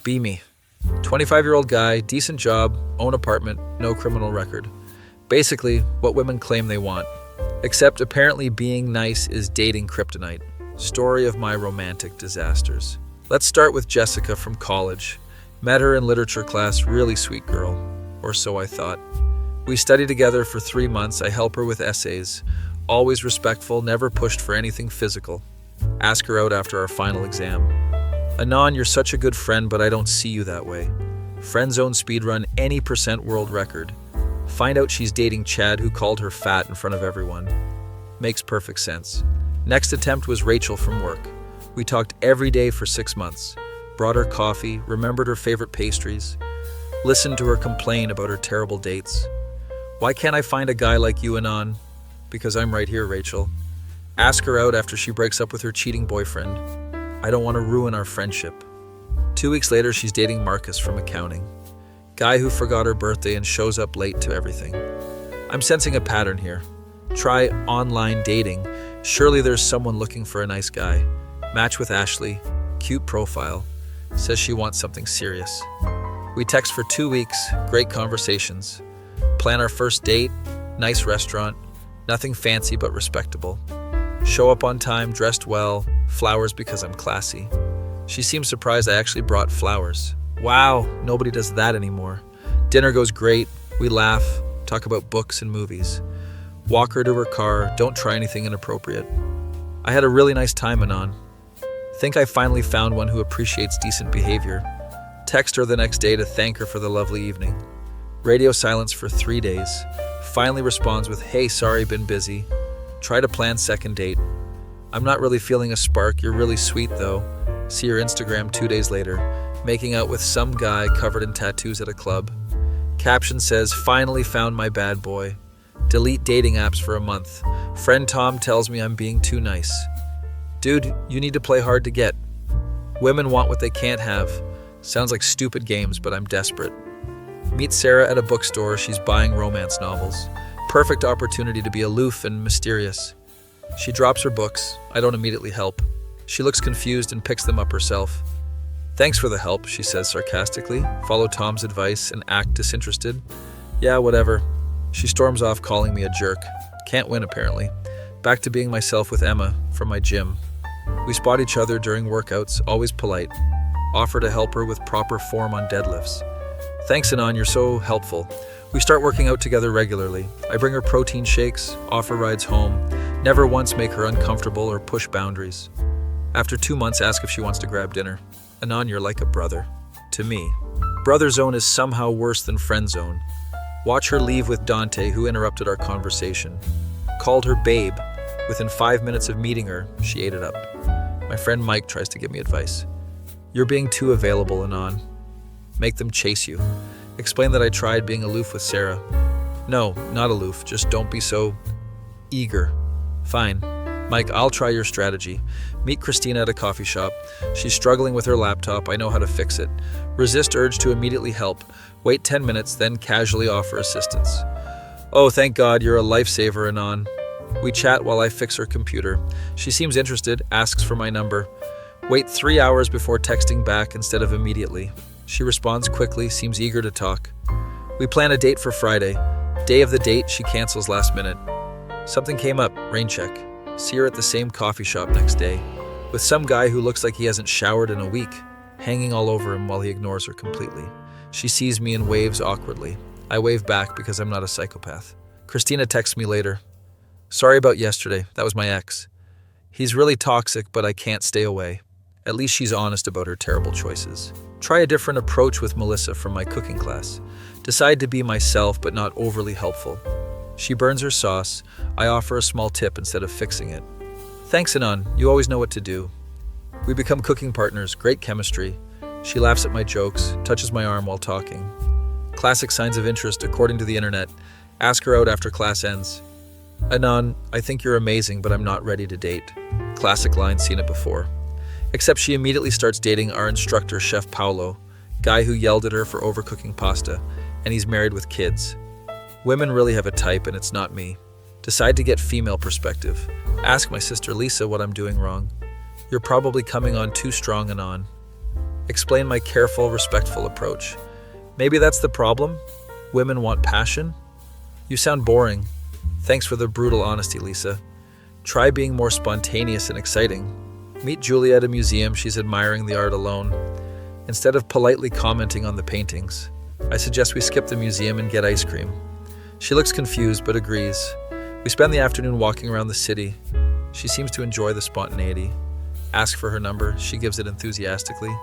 Be me. 25-year-old guy, decent job, own apartment, no criminal record. Basically, what women claim they want. Except apparently being nice is dating kryptonite. Story of my romantic disasters. Let's start with Jessica from college. Met her in literature class, really sweet girl. Or so I thought. We study together for 3 months, I help her with essays. Always respectful, never pushed for anything physical. Ask her out after our final exam. Anon, you're such a good friend, but I don't see you that way. Friend zone speedrun any % world record. Find out she's dating Chad, who called her fat in front of everyone. Makes perfect sense. Next attempt was Rachel from work. We talked every day for 6 months. Brought her coffee, remembered her favorite pastries. Listened to her complain about her terrible dates. Why can't I find a guy like you, Anon? Because I'm right here, Rachel. Ask her out after she breaks up with her cheating boyfriend. I don't want to ruin our friendship. 2 weeks later, she's dating Marcus from accounting. Guy who forgot her birthday and shows up late to everything. I'm sensing a pattern here. Try online dating. Surely there's someone looking for a nice guy. Match with Ashley. Cute profile. Says she wants something serious. We text for 2 weeks. Great conversations. Plan our first date. Nice restaurant. Nothing fancy but respectable. Show up on time, dressed well. Flowers because I'm classy. She seems surprised I actually brought flowers. Wow, nobody does that anymore. Dinner goes great. We laugh, talk about books and movies. Walk her to her car, don't try anything inappropriate. I had a really nice time, Anon. Think I finally found one who appreciates decent behavior. Text her the next day to thank her for the lovely evening. Radio silence for 3 days. Finally responds with, hey, sorry, been busy. Try to plan second date. I'm not really feeling a spark, you're really sweet though. See your Instagram 2 days later, making out with some guy covered in tattoos at a club. Caption says, finally found my bad boy. Delete dating apps for a month. Friend Tom tells me I'm being too nice. Dude, you need to play hard to get. Women want what they can't have. Sounds like stupid games, but I'm desperate. Meet Sarah at a bookstore, she's buying romance novels. Perfect opportunity to be aloof and mysterious. She drops her books. I don't immediately help. She looks confused and picks them up herself. Thanks for the help, she says sarcastically. Follow Tom's advice and act disinterested. Yeah, whatever. She storms off calling me a jerk. Can't win apparently. Back to being myself with Emma from my gym. We spot each other during workouts, always polite. Offer to help her with proper form on deadlifts. Thanks, Anon, you're so helpful. We start working out together regularly. I bring her protein shakes, offer rides home, never once make her uncomfortable or push boundaries. After 2 months, ask if she wants to grab dinner. Anon, you're like a brother. To me. Brother zone is somehow worse than friend zone. Watch her leave with Dante, who interrupted our conversation. Called her babe. Within 5 minutes of meeting her, she ate it up. My friend Mike tries to give me advice. You're being too available, Anon. Make them chase you. Explain that I tried being aloof with Sarah. No, not aloof, just don't be so eager. Fine. Mike, I'll try your strategy. Meet Christina at a coffee shop. She's struggling with her laptop. I know how to fix it. Resist urge to immediately help. Wait 10 minutes, then casually offer assistance. Oh, thank God, you're a lifesaver, Anon. We chat while I fix her computer. She seems interested, asks for my number. Wait 3 hours before texting back instead of immediately. She responds quickly, seems eager to talk. We plan a date for Friday. Day of the date, she cancels last minute. Something came up, rain check. See her at the same coffee shop next day, with some guy who looks like he hasn't showered in a week, hanging all over him while he ignores her completely. She sees me and waves awkwardly. I wave back because I'm not a psychopath. Christina texts me later. Sorry about yesterday, that was my ex. He's really toxic, but I can't stay away. At least she's honest about her terrible choices. Try a different approach with Melissa from my cooking class. Decide to be myself, but not overly helpful. She burns her sauce. I offer a small tip instead of fixing it. Thanks, Anon. You always know what to do. We become cooking partners. Great chemistry. She laughs at my jokes, touches my arm while talking. Classic signs of interest according to the internet. Ask her out after class ends. Anon, I think you're amazing, but I'm not ready to date. Classic line, seen it before. Except she immediately starts dating our instructor, Chef Paolo, guy who yelled at her for overcooking pasta, and he's married with kids. Women really have a type, and it's not me. Decide to get female perspective. Ask my sister Lisa what I'm doing wrong. You're probably coming on too strong, Anon. Explain my careful, respectful approach. Maybe that's the problem? Women want passion? You sound boring. Thanks for the brutal honesty, Lisa. Try being more spontaneous and exciting. Meet Julia at a museum, she's admiring the art alone. Instead of politely commenting on the paintings, I suggest we skip the museum and get ice cream. She looks confused but agrees. We spend the afternoon walking around the city. She seems to enjoy the spontaneity. Ask for her number, she gives it enthusiastically.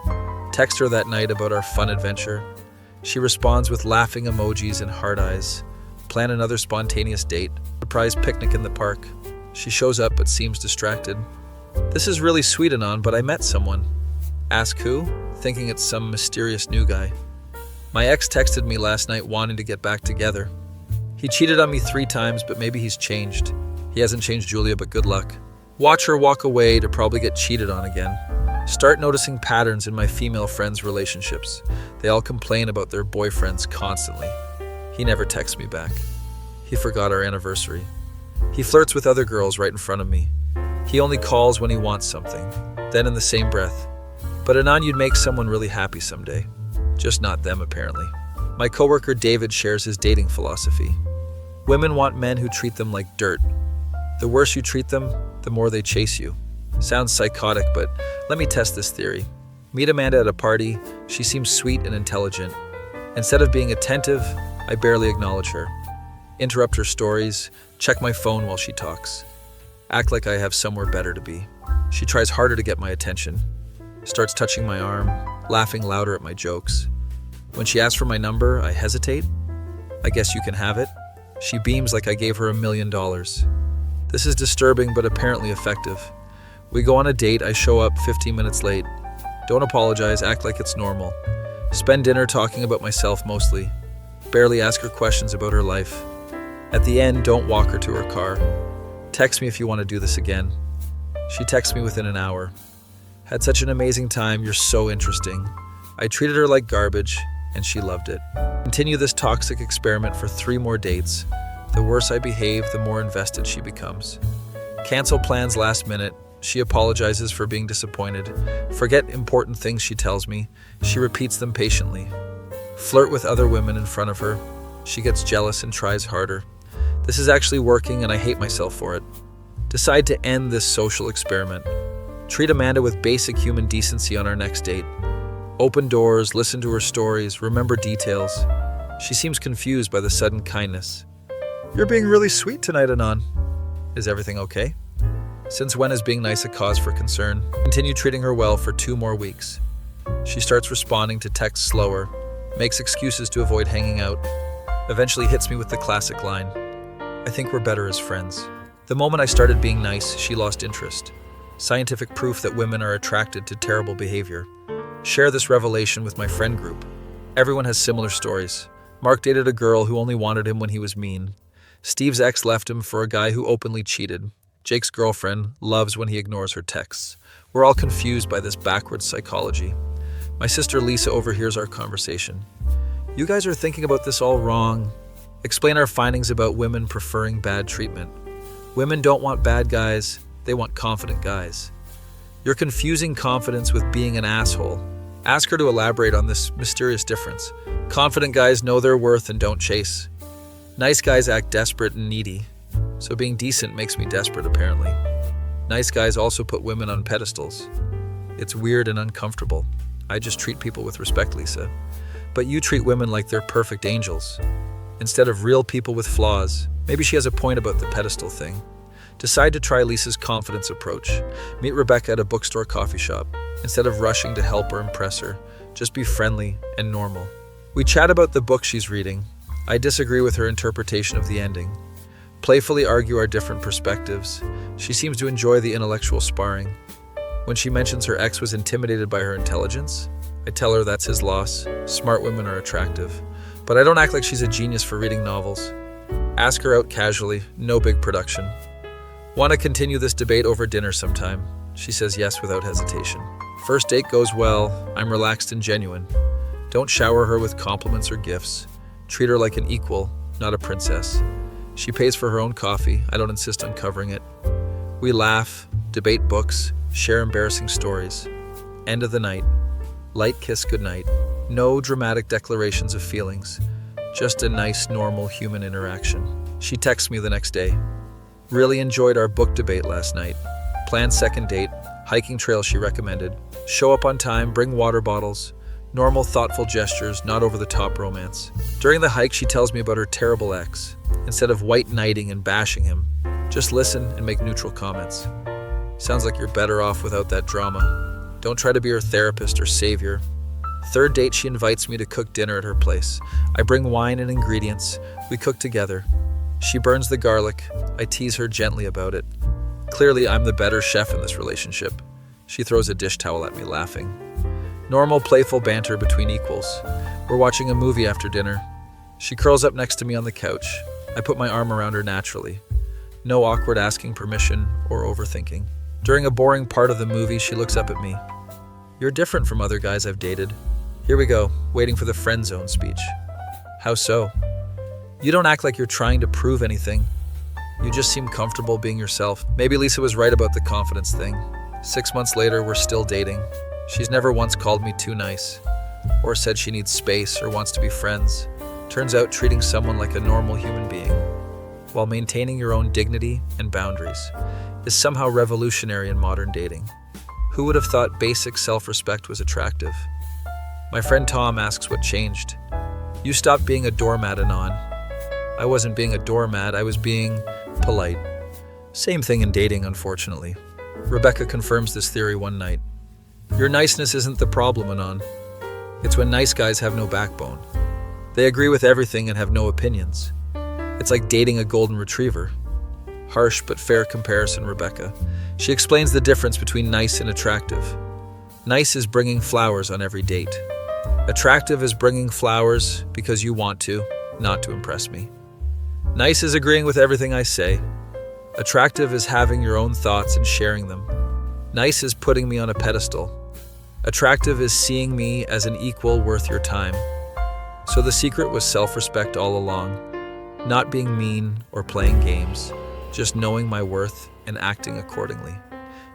Text her that night about our fun adventure. She responds with laughing emojis and heart eyes. Plan another spontaneous date. Surprise picnic in the park. She shows up but seems distracted. This is really sweet, Anon, but I met someone. Ask who? Thinking it's some mysterious new guy. My ex texted me last night wanting to get back together. He cheated on me 3 times, but maybe he's changed. He hasn't changed Julia, but good luck. Watch her walk away to probably get cheated on again. Start noticing patterns in my female friends' relationships. They all complain about their boyfriends constantly. He never texts me back. He forgot our anniversary. He flirts with other girls right in front of me. He only calls when he wants something. Then in the same breath. But Anon, you'd make someone really happy someday. Just not them, apparently. My coworker David shares his dating philosophy. Women want men who treat them like dirt. The worse you treat them, the more they chase you. Sounds psychotic, but let me test this theory. Meet Amanda at a party. She seems sweet and intelligent. Instead of being attentive, I barely acknowledge her. Interrupt her stories, check my phone while she talks. Act like I have somewhere better to be. She tries harder to get my attention. Starts touching my arm, laughing louder at my jokes. When she asks for my number, I hesitate. I guess you can have it. She beams like I gave her $1 million. This is disturbing but apparently effective. We go on a date, I show up 15 minutes late. Don't apologize, act like it's normal. Spend dinner talking about myself mostly. Barely ask her questions about her life. At the end, don't walk her to her car. Text me if you want to do this again. She texts me within an hour. Had such an amazing time, you're so interesting. I treated her like garbage, and she loved it. Continue this toxic experiment for 3 more dates. The worse I behave, the more invested she becomes. Cancel plans last minute. She apologizes for being disappointed. Forget important things she tells me. She repeats them patiently. Flirt with other women in front of her. She gets jealous and tries harder. This is actually working and I hate myself for it. Decide to end this social experiment. Treat Amanda with basic human decency on our next date. Open doors, listen to her stories, remember details. She seems confused by the sudden kindness. You're being really sweet tonight, Anon. Is everything okay? Since when is being nice a cause for concern? Continue treating her well for 2 more weeks. She starts responding to texts slower, makes excuses to avoid hanging out, eventually hits me with the classic line, I think we're better as friends. The moment I started being nice, she lost interest. Scientific proof that women are attracted to terrible behavior. Share this revelation with my friend group. Everyone has similar stories. Mark dated a girl who only wanted him when he was mean. Steve's ex left him for a guy who openly cheated. Jake's girlfriend loves when he ignores her texts. We're all confused by this backwards psychology. My sister Lisa overhears our conversation. You guys are thinking about this all wrong. Explain our findings about women preferring bad treatment. Women don't want bad guys, they want confident guys. You're confusing confidence with being an asshole. Ask her to elaborate on this mysterious difference. Confident guys know their worth and don't chase. Nice guys act desperate and needy. So being decent makes me desperate, apparently. Nice guys also put women on pedestals. It's weird and uncomfortable. I just treat people with respect, Lisa. But you treat women like they're perfect angels. Instead of real people with flaws. Maybe she has a point about the pedestal thing. Decide to try Lisa's confidence approach. Meet Rebecca at a bookstore coffee shop. Instead of rushing to help or impress her, just be friendly and normal. We chat about the book she's reading. I disagree with her interpretation of the ending. Playfully argue our different perspectives. She seems to enjoy the intellectual sparring. When she mentions her ex was intimidated by her intelligence, I tell her that's his loss. Smart women are attractive. But I don't act like she's a genius for reading novels. Ask her out casually, no big production. Want to continue this debate over dinner sometime? She says yes without hesitation. First date goes well. I'm relaxed and genuine. Don't shower her with compliments or gifts. Treat her like an equal, not a princess. She pays for her own coffee. I don't insist on covering it. We laugh, debate books, share embarrassing stories. End of the night. Light kiss goodnight. No dramatic declarations of feelings. Just a nice, normal human interaction. She texts me the next day. Really enjoyed our book debate last night. Planned second date. Hiking trail she recommended. Show up on time, bring water bottles. Normal, thoughtful gestures, not over-the-top romance. During the hike, she tells me about her terrible ex. Instead of white knighting and bashing him, just listen and make neutral comments. Sounds like you're better off without that drama. Don't try to be her therapist or savior. Third date, she invites me to cook dinner at her place. I bring wine and ingredients. We cook together. She burns the garlic. I tease her gently about it. Clearly, I'm the better chef in this relationship. She throws a dish towel at me, laughing. Normal, playful banter between equals. We're watching a movie after dinner. She curls up next to me on the couch. I put my arm around her naturally. No awkward asking permission or overthinking. During a boring part of the movie, she looks up at me. You're different from other guys I've dated. Here we go, waiting for the friend zone speech. How so? You don't act like you're trying to prove anything. You just seem comfortable being yourself. Maybe Lisa was right about the confidence thing. 6 months later, we're still dating. She's never once called me too nice, or said she needs space or wants to be friends. Turns out treating someone like a normal human being, while maintaining your own dignity and boundaries, is somehow revolutionary in modern dating. Who would have thought basic self-respect was attractive? My friend Tom asks what changed. You stopped being a doormat, Anon. I wasn't being a doormat, I was being polite. Same thing in dating, unfortunately. Rebecca confirms this theory one night. Your niceness isn't the problem, Anon. It's when nice guys have no backbone. They agree with everything and have no opinions. It's like dating a golden retriever. Harsh but fair comparison, Rebecca. She explains the difference between nice and attractive. Nice is bringing flowers on every date. Attractive is bringing flowers because you want to, not to impress me. Nice is agreeing with everything I say. Attractive is having your own thoughts and sharing them. Nice is putting me on a pedestal. Attractive is seeing me as an equal worth your time. So the secret was self-respect all along. Not being mean or playing games. Just knowing my worth and acting accordingly.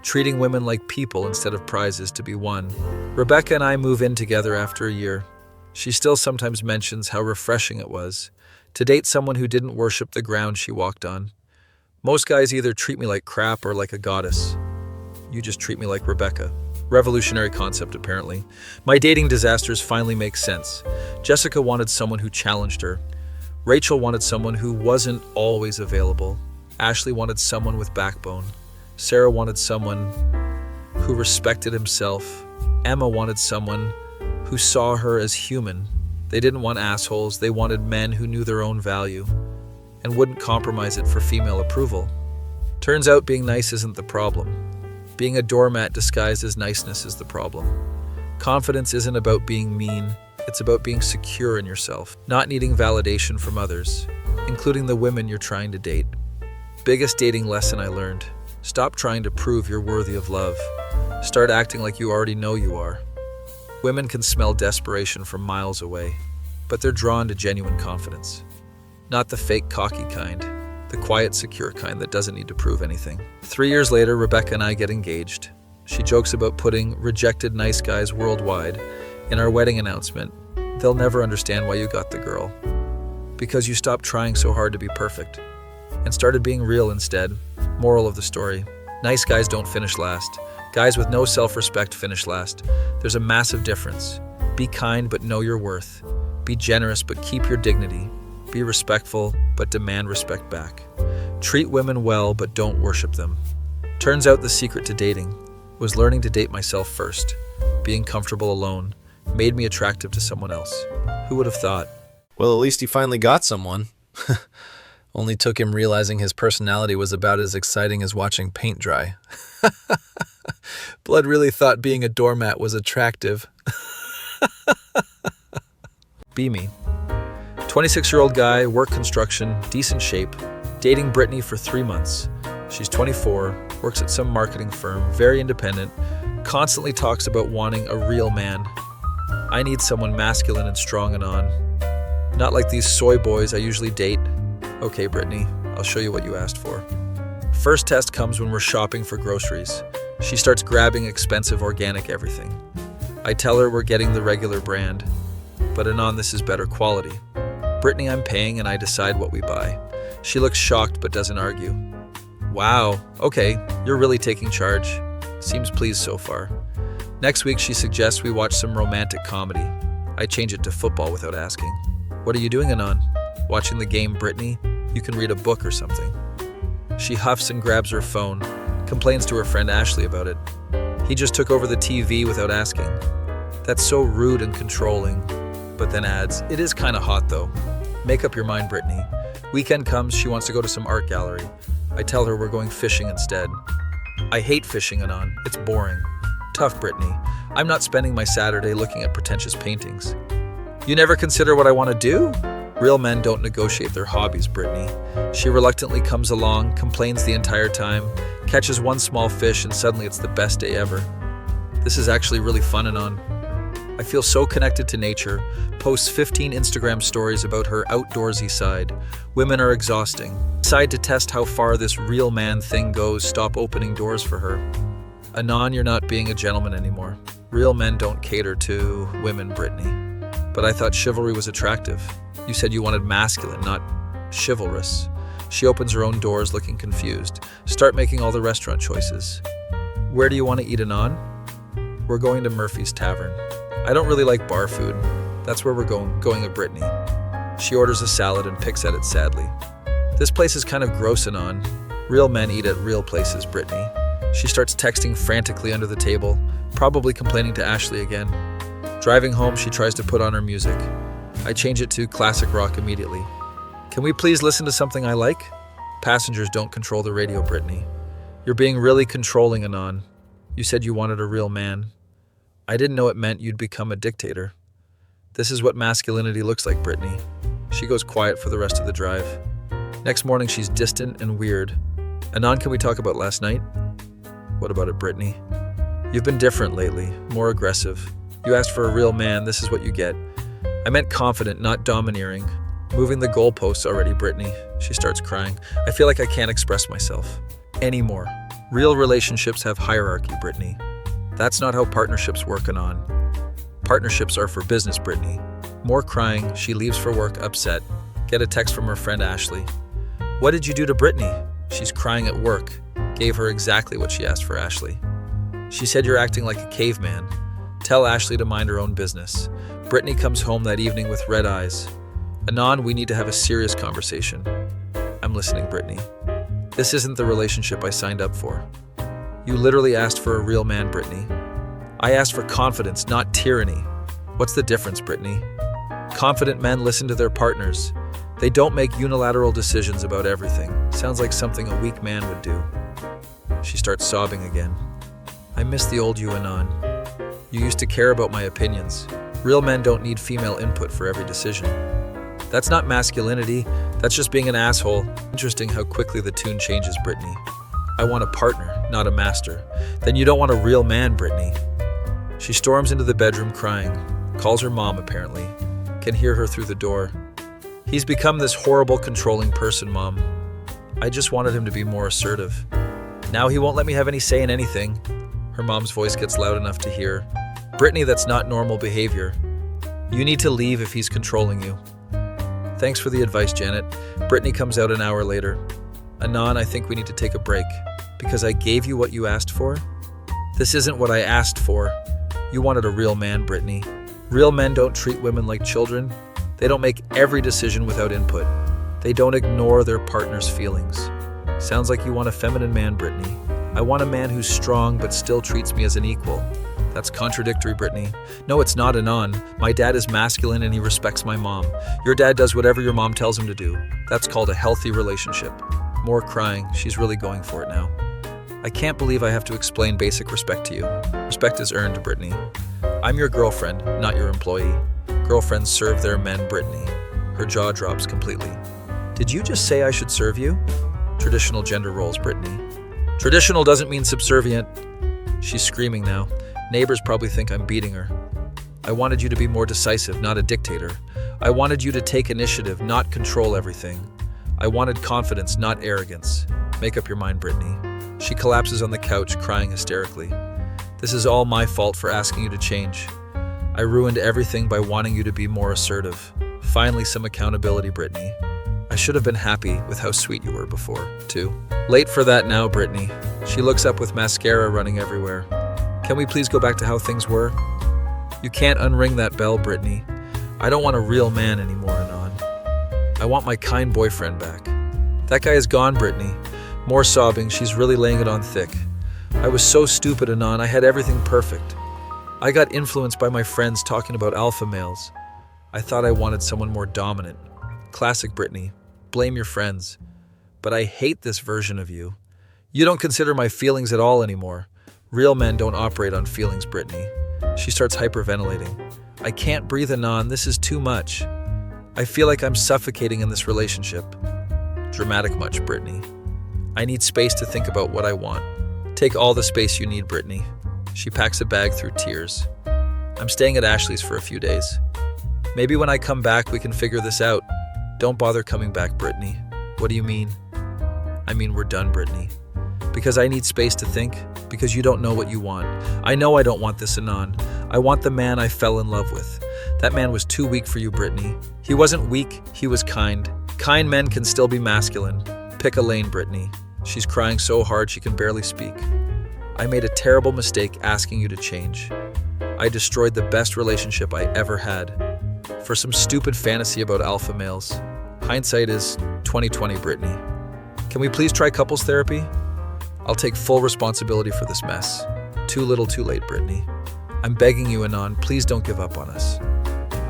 Treating women like people instead of prizes to be won. Rebecca and I move in together after a year. She still sometimes mentions how refreshing it was to date someone who didn't worship the ground she walked on. Most guys either treat me like crap or like a goddess. You just treat me like Rebecca. Revolutionary concept, apparently. My dating disasters finally make sense. Jessica wanted someone who challenged her. Rachel wanted someone who wasn't always available. Ashley wanted someone with backbone. Sarah wanted someone who respected himself. Emma wanted someone who saw her as human. They didn't want assholes. They wanted men who knew their own value and wouldn't compromise it for female approval. Turns out being nice isn't the problem. Being a doormat disguised as niceness is the problem. Confidence isn't about being mean. It's about being secure in yourself, not needing validation from others, including the women you're trying to date. Biggest dating lesson I learned. Stop trying to prove you're worthy of love. Start acting like you already know you are. Women can smell desperation from miles away, but they're drawn to genuine confidence. Not the fake cocky kind, the quiet, secure kind that doesn't need to prove anything. 3 years later, Rebecca and I get engaged. She jokes about putting rejected nice guys worldwide in our wedding announcement. They'll never understand why you got the girl. Because you stopped trying so hard to be perfect and started being real instead. Moral of the story. Nice guys don't finish last. Guys with no self-respect finish last. There's a massive difference. Be kind but know your worth. Be generous but keep your dignity. Be respectful but demand respect back. Treat women well but don't worship them. Turns out the secret to dating was learning to date myself first. Being comfortable alone made me attractive to someone else. Who would have thought? Well, at least he finally got someone. Only took him realizing his personality was about as exciting as watching paint dry. Blood really thought being a doormat was attractive. Be me. 26-year-old guy, work construction, decent shape, dating Brittany for 3 months. She's 24, works at some marketing firm, very independent, constantly talks about wanting a real man. I need someone masculine and strong and on. Not like these soy boys I usually date. Okay, Brittany, I'll show you what you asked for. First test comes when we're shopping for groceries. She starts grabbing expensive organic everything. I tell her we're getting the regular brand, but Anon, this is better quality. Brittany, I'm paying and I decide what we buy. She looks shocked but doesn't argue. Wow, okay, you're really taking charge. Seems pleased so far. Next week she suggests we watch some romantic comedy. I change it to football without asking. What are you doing, Anon? Watching the game, Brittany? You can read a book or something. She huffs and grabs her phone, complains to her friend Ashley about it. He just took over the TV without asking. That's so rude and controlling. But then adds, it is kind of hot though. Make up your mind, Brittany. Weekend comes, she wants to go to some art gallery. I tell her we're going fishing instead. I hate fishing, Anon. It's boring. Tough, Brittany. I'm not spending my Saturday looking at pretentious paintings. You never consider what I want to do? Real men don't negotiate their hobbies, Brittany. She reluctantly comes along, complains the entire time, catches one small fish, and suddenly it's the best day ever. This is actually really fun, Anon. I feel so connected to nature, posts 15 Instagram stories about her outdoorsy side. Women are exhausting. Decide to test how far this real man thing goes, stop opening doors for her. Anon, you're not being a gentleman anymore. Real men don't cater to women, Brittany. But I thought chivalry was attractive. You said you wanted masculine, not chivalrous. She opens her own doors looking confused. Start making all the restaurant choices. Where do you want to eat, Anon? We're going to Murphy's Tavern. I don't really like bar food. That's where we're going with Brittany. She orders a salad and picks at it sadly. This place is kind of gross, Anon. Real men eat at real places, Brittany. She starts texting frantically under the table, probably complaining to Ashley again. Driving home, she tries to put on her music. I change it to classic rock immediately. Can we please listen to something I like? Passengers don't control the radio, Brittany. You're being really controlling, Anon. You said you wanted a real man. I didn't know it meant you'd become a dictator. This is what masculinity looks like, Brittany. She goes quiet for the rest of the drive. Next morning, she's distant and weird. Anon, can we talk about last night? What about it, Brittany? You've been different lately, more aggressive. You asked for a real man, this is what you get. I meant confident, not domineering. Moving the goalposts already, Brittany. She starts crying. I feel like I can't express myself anymore. Real relationships have hierarchy, Brittany. That's not how partnerships work, Anon. Partnerships are for business, Brittany. More crying, she leaves for work upset. Get a text from her friend Ashley. What did you do to Brittany? She's crying at work. Gave her exactly what she asked for, Ashley. She said you're acting like a caveman. Tell Ashley to mind her own business. Brittany comes home that evening with red eyes. Anon, we need to have a serious conversation. I'm listening, Brittany. This isn't the relationship I signed up for. You literally asked for a real man, Brittany. I asked for confidence, not tyranny. What's the difference, Brittany? Confident men listen to their partners. They don't make unilateral decisions about everything. Sounds like something a weak man would do. She starts sobbing again. I miss the old you, Anon. You used to care about my opinions. Real men don't need female input for every decision. That's not masculinity, that's just being an asshole. Interesting how quickly the tune changes, Brittany. I want a partner, not a master. Then you don't want a real man, Brittany. She storms into the bedroom crying, calls her mom apparently, can hear her through the door. He's become this horrible, controlling person, Mom. I just wanted him to be more assertive. Now he won't let me have any say in anything. Her mom's voice gets loud enough to hear. Brittany, that's not normal behavior. You need to leave if he's controlling you. Thanks for the advice, Janet. Brittany comes out an hour later. Anon, I think we need to take a break. Because I gave you what you asked for? This isn't what I asked for. You wanted a real man, Brittany. Real men don't treat women like children. They don't make every decision without input. They don't ignore their partner's feelings. Sounds like you want a feminine man, Brittany. I want a man who's strong but still treats me as an equal. That's contradictory, Brittany. No, it's not, Anon. My dad is masculine and he respects my mom. Your dad does whatever your mom tells him to do. That's called a healthy relationship. More crying. She's really going for it now. I can't believe I have to explain basic respect to you. Respect is earned, Brittany. I'm your girlfriend, not your employee. Girlfriends serve their men, Brittany. Her jaw drops completely. Did you just say I should serve you? Traditional gender roles, Brittany. Traditional doesn't mean subservient. She's screaming now. Neighbors probably think I'm beating her. I wanted you to be more decisive, not a dictator. I wanted you to take initiative, not control everything. I wanted confidence, not arrogance. Make up your mind, Brittany. She collapses on the couch, crying hysterically. This is all my fault for asking you to change. I ruined everything by wanting you to be more assertive. Finally, some accountability, Brittany. I should have been happy with how sweet you were before, too. Late for that now, Brittany. She looks up with mascara running everywhere. Can we please go back to how things were? You can't unring that bell, Brittany. I don't want a real man anymore, Anon. I want my kind boyfriend back. That guy is gone, Brittany. More sobbing, she's really laying it on thick. I was so stupid, Anon. I had everything perfect. I got influenced by my friends talking about alpha males. I thought I wanted someone more dominant. Classic Brittany. Blame your friends. But I hate this version of you. You don't consider my feelings at all anymore. Real men don't operate on feelings, Brittany. She starts hyperventilating. I can't breathe, Anon. This is too much. I feel like I'm suffocating in this relationship. Dramatic much, Brittany. I need space to think about what I want. Take all the space you need, Brittany. She packs a bag through tears. I'm staying at Ashley's for a few days. Maybe when I come back, we can figure this out. Don't bother coming back, Brittany. What do you mean? I mean, we're done, Brittany. Because I need space to think, because you don't know what you want. I know I don't want this, Anon. I want the man I fell in love with. That man was too weak for you, Brittany. He wasn't weak, he was kind. Kind men can still be masculine. Pick a lane, Brittany. She's crying so hard she can barely speak. I made a terrible mistake asking you to change. I destroyed the best relationship I ever had for some stupid fantasy about alpha males. Hindsight is 2020, Brittany. Can we please try couples therapy? I'll take full responsibility for this mess. Too little, too late, Brittany. I'm begging you, Anon, please don't give up on us.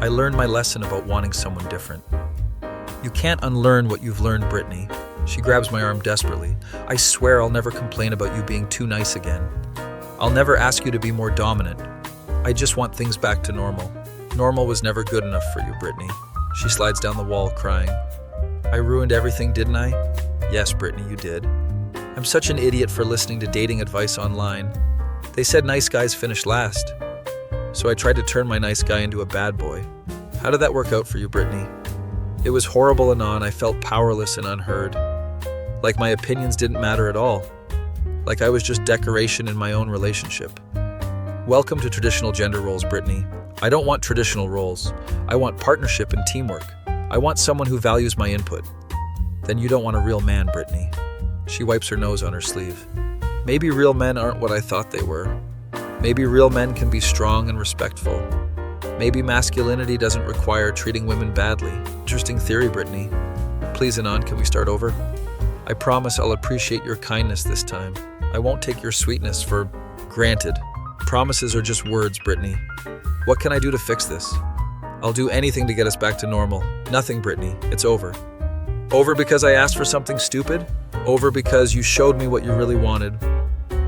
I learned my lesson about wanting someone different. You can't unlearn what you've learned, Brittany. She grabs my arm desperately. I swear I'll never complain about you being too nice again. I'll never ask you to be more dominant. I just want things back to normal. Normal was never good enough for you, Brittany. She slides down the wall, crying. I ruined everything, didn't I? Yes, Brittany, you did. I'm such an idiot for listening to dating advice online. They said nice guys finish last. So I tried to turn my nice guy into a bad boy. How did that work out for you, Brittany? It was horrible, Anon. I felt powerless and unheard. Like my opinions didn't matter at all. Like I was just decoration in my own relationship. Welcome to traditional gender roles, Brittany. I don't want traditional roles. I want partnership and teamwork. I want someone who values my input. Then you don't want a real man, Brittany. She wipes her nose on her sleeve. Maybe real men aren't what I thought they were. Maybe real men can be strong and respectful. Maybe masculinity doesn't require treating women badly. Interesting theory, Brittany. Please, Anon, can we start over? I promise I'll appreciate your kindness this time. I won't take your sweetness for granted. Promises are just words, Brittany. What can I do to fix this? I'll do anything to get us back to normal. Nothing, Brittany. It's over. Over because I asked for something stupid? Over because you showed me what you really wanted.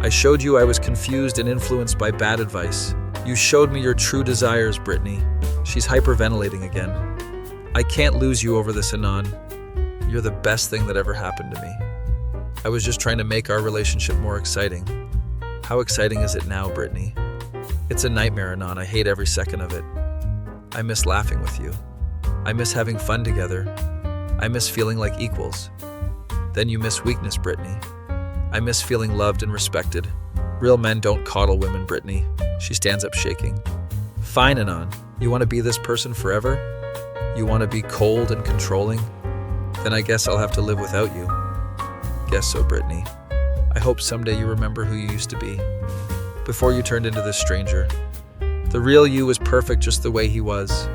I showed you I was confused and influenced by bad advice. You showed me your true desires, Brittany. She's hyperventilating again. I can't lose you over this, Anon. You're the best thing that ever happened to me. I was just trying to make our relationship more exciting. How exciting is it now, Brittany? It's a nightmare, Anon. I hate every second of it. I miss laughing with you. I miss having fun together. I miss feeling like equals. Then you miss weakness, Brittany. I miss feeling loved and respected. Real men don't coddle women, Brittany. She stands up shaking. Fine, Anon. You want to be this person forever? You want to be cold and controlling? Then I guess I'll have to live without you. Guess so, Brittany. I hope someday you remember who you used to be, before you turned into this stranger. The real you was perfect just the way he was.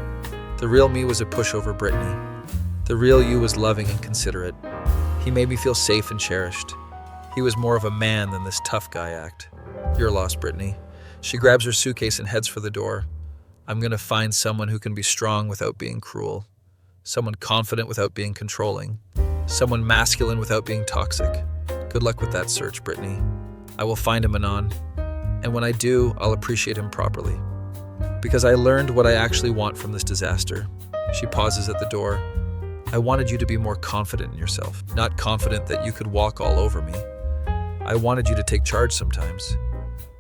The real me was a pushover, Brittany. The real you was loving and considerate. He made me feel safe and cherished. He was more of a man than this tough guy act. You're lost, Brittany. She grabs her suitcase and heads for the door. I'm gonna find someone who can be strong without being cruel. Someone confident without being controlling. Someone masculine without being toxic. Good luck with that search, Brittany. I will find him, Anon. And when I do, I'll appreciate him properly. Because I learned what I actually want from this disaster. She pauses at the door. I wanted you to be more confident in yourself, not confident that you could walk all over me. I wanted you to take charge sometimes,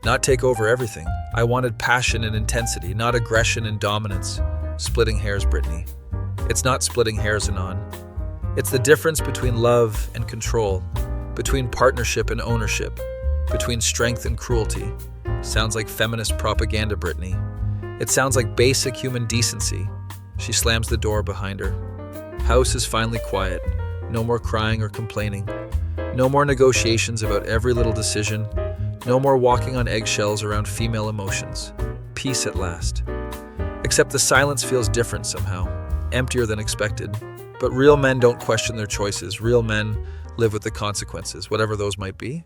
not take over everything. I wanted passion and intensity, not aggression and dominance. Splitting hairs, Brittany. It's not splitting hairs, Anon. It's the difference between love and control, between partnership and ownership, between strength and cruelty. Sounds like feminist propaganda, Brittany. It sounds like basic human decency. She slams the door behind her. House is finally quiet. No more crying or complaining. No more negotiations about every little decision. No more walking on eggshells around female emotions. Peace at last. Except the silence feels different somehow, emptier than expected. But real men don't question their choices. Real men live with the consequences, whatever those might be.